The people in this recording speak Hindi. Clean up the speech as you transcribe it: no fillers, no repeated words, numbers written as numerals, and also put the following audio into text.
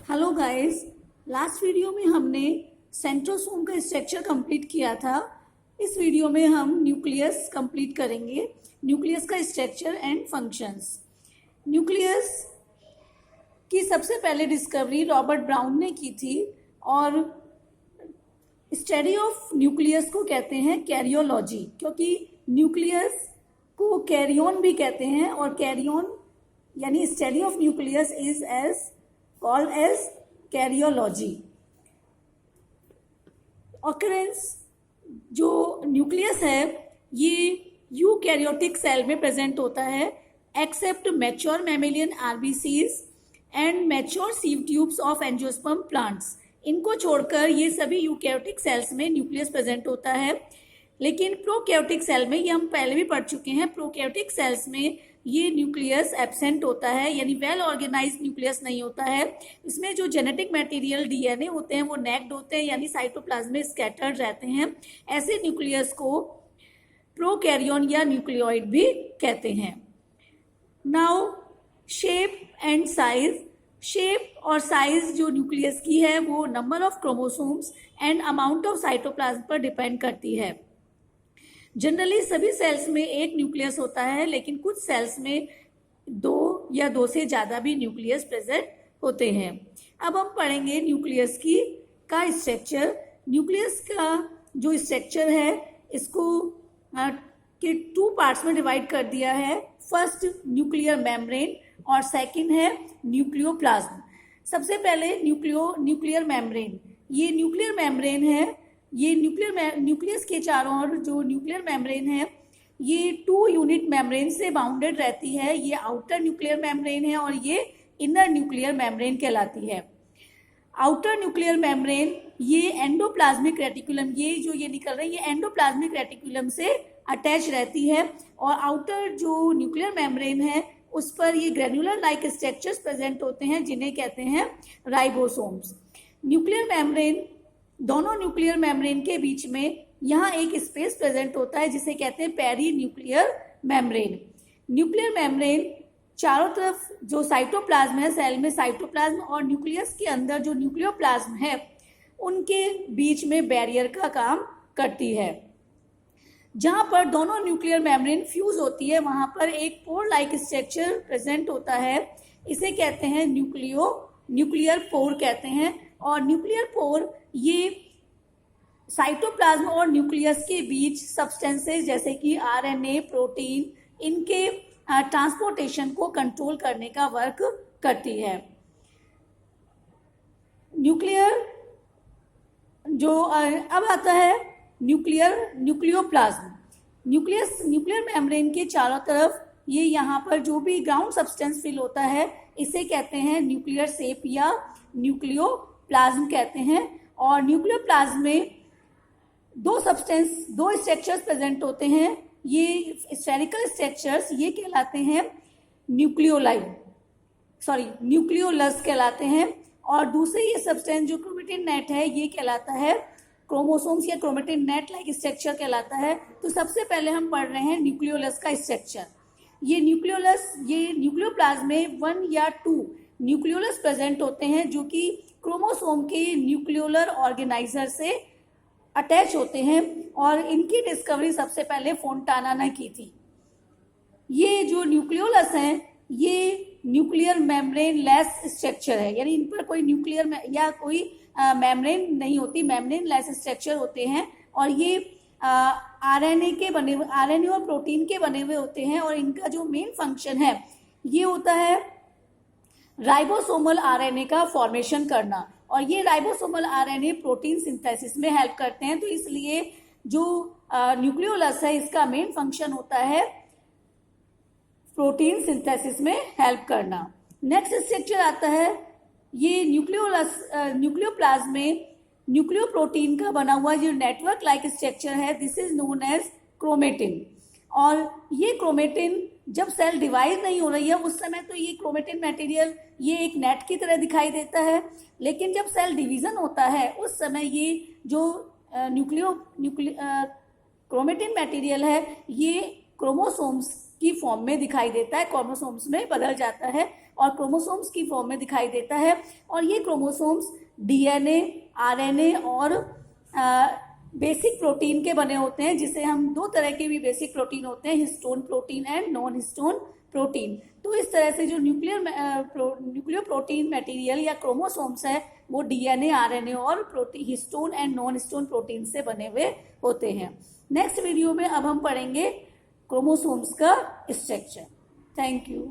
हेलो गाइस, लास्ट वीडियो में हमने सेंट्रोसोम का स्ट्रक्चर कंप्लीट किया था। इस वीडियो में हम न्यूक्लियस कंप्लीट करेंगे, न्यूक्लियस का स्ट्रक्चर एंड फंक्शंस। न्यूक्लियस की सबसे पहले डिस्कवरी रॉबर्ट ब्राउन ने की थी और स्टडी ऑफ न्यूक्लियस को कहते हैं कैरियोलॉजी, क्योंकि न्यूक्लियस को कैरियन भी कहते हैं और कैरियन यानी study of nucleus is as called as karyology. Occurrence जो न्यूक्लियस है ये यूकैरियोटिक सेल में प्रेजेंट होता है except mature mammalian RBCs and mature sieve tubes of angiosperm plants. इनको छोड़कर ये सभी यूकैरियोटिक सेल्स में न्यूक्लियस प्रेजेंट होता है। लेकिन प्रोकैरियोटिक सेल में, ये हम पहले भी पढ़ चुके हैं, प्रोकैरियोटिक सेल्स में ये न्यूक्लियस एब्सेंट होता है, यानी वेल ऑर्गेनाइज्ड न्यूक्लियस नहीं होता है। इसमें जो जेनेटिक मटेरियल डीएनए होते हैं वो नेक्ड होते हैं, यानी साइटोप्लाज्म में स्कैटर्ड रहते हैं। ऐसे न्यूक्लियस को प्रोकैरियन या न्यूक्लियोइड भी कहते हैं। Now shape and size. Shape और साइज जो न्यूक्लियस की है वो number of chromosomes and amount of cytoplasm पर डिपेंड करती है। जनरली सभी सेल्स में एक न्यूक्लियस होता है, लेकिन कुछ सेल्स में दो या दो से ज़्यादा भी न्यूक्लियस प्रेजेंट होते हैं। अब हम पढ़ेंगे न्यूक्लियस का स्ट्रक्चर। न्यूक्लियस का जो स्ट्रक्चर है इसको के टू पार्ट्स में डिवाइड कर दिया है। फर्स्ट न्यूक्लियर मेम्ब्रेन और सेकंड है न्यूक्लियोप्लाज्म। सबसे पहले न्यूक्लियर मेम्ब्रेन। ये न्यूक्लियर मेम्ब्रेन है, ये न्यूक्लियस के चारों ओर जो न्यूक्लियर मेम्ब्रेन है ये 2 यूनिट मेम्ब्रेन से बाउंडेड रहती है। ये आउटर न्यूक्लियर मेम्ब्रेन है और ये इनर न्यूक्लियर मेम्ब्रेन कहलाती है। आउटर न्यूक्लियर मेम्ब्रेन ये एंडोप्लाज्मिक रेटिकुलम, ये निकल रही है ये एंडोप्लाज्मिक रेटिकुलम से अटैच रहती है। और आउटर जो न्यूक्लियर मेम्ब्रेन है उस पर ये ग्रेनुलर लाइक स्ट्रक्चर्स प्रेजेंट होते हैं जिन्हें कहते हैं राइबोसोम्स। न्यूक्लियर मेम्ब्रेन, दोनों न्यूक्लियर मेम्ब्रेन के बीच में यहाँ एक स्पेस प्रेजेंट होता है जिसे कहते हैं perinuclear membrane. Nuclear membrane चारों तरफ जो साइटोप्लाज्म है, सेल में साइटोप्लाज्म और न्यूक्लियस के अंदर जो न्यूक्लियोप्लाज्म है उनके बीच में बैरियर का काम करती है। जहाँ पर दोनों न्यूक्लियर मेम्ब्रेन फ्यूज होती है वहाँ पर एक पोर लाइक स्ट्रक्चर प्रेजेंट होता है, इसे कहते हैं न्यूक्लियर पोर कहते हैं। और न्यूक्लियर पोर ये साइटोप्लाज्म और न्यूक्लियस के बीच सब्सटेंसेस जैसे कि आरएनए, प्रोटीन, इनके ट्रांसपोर्टेशन को कंट्रोल करने का वर्क करती है। न्यूक्लियर जो अब आता है न्यूक्लियोप्लाज्म। न्यूक्लियर मेम्ब्रेन के चारों तरफ ये यहाँ पर जो भी ग्राउंड सब्सटेंस फिल होता है इसे कहते हैं न्यूक्लियर शेप या न्यूक्लियोप्लाज्म कहते हैं। और न्यूक्लियोप्लाज्म में दो स्ट्रक्चर्स प्रेजेंट होते हैं। ये स्फेरिकल स्ट्रक्चर्स ये कहलाते हैं न्यूक्लियोलस कहलाते हैं। और दूसरे ये सब्सटेंस जो क्रोमेटिन नेट है ये कहलाता है क्रोमोसोम्स या क्रोमेटिन नेट लाइक स्ट्रक्चर कहलाता है। तो सबसे पहले हम पढ़ रहे हैं न्यूक्लियोलस का स्ट्रक्चर। ये न्यूक्लियोप्लाज्म में 1 या 2 न्यूक्लियोलस प्रेजेंट होते हैं जो कि क्रोमोसोम के न्यूक्लियोलर ऑर्गेनाइजर से अटैच होते हैं और इनकी डिस्कवरी सबसे पहले फोंटाना ने की थी। ये जो न्यूक्लियोलस हैं ये न्यूक्लियर मेम्ब्रेन लेस स्ट्रक्चर है, यानी इन पर कोई न्यूक्लियर या कोई मेम्ब्रेन नहीं होती, मेम्ब्रेन लेस स्ट्रक्चर होते हैं। और ये आरएनए और प्रोटीन के बने हुए होते हैं। और इनका जो मेन फंक्शन है ये होता है राइबोसोमल आरएनए का फॉर्मेशन करना। और ये राइबोसोमल आरएनए प्रोटीन सिंथेसिस में हेल्प करते हैं। तो इसलिए जो न्यूक्लियोलस है इसका मेन फंक्शन होता है प्रोटीन सिंथेसिस में हेल्प करना। नेक्स्ट स्ट्रक्चर आता है ये न्यूक्लियोप्लाज्म में न्यूक्लियोप्रोटीन का बना हुआ जो नेटवर्क लाइक स्ट्रक्चर है, this is known as chromatin. और ये क्रोमेटिन जब सेल डिवाइड नहीं हो रही है उस समय तो ये क्रोमेटिन मटेरियल ये एक नेट की तरह दिखाई देता है, लेकिन जब सेल डिवीजन होता है उस समय ये जो क्रोमेटिन मटेरियल है ये क्रोमोसोम्स की फॉर्म में दिखाई देता है, क्रोमोसोम्स में बदल जाता है और क्रोमोसोम्स की फॉर्म में दिखाई देता है। और ये क्रोमोसोम्स डीएनए, आरएनए और बेसिक प्रोटीन के बने होते हैं, जिसे हम दो तरह के भी बेसिक प्रोटीन होते हैं, histone protein and non histone protein. तो इस तरह से जो न्यूक्लियर प्रोटीन मटेरियल या क्रोमोसोम्स है वो डीएनए, आरएनए और histone and non histone protein से बने हुए होते हैं। नेक्स्ट वीडियो में अब हम पढ़ेंगे क्रोमोसोम्स का स्ट्रक्चर। Thank you.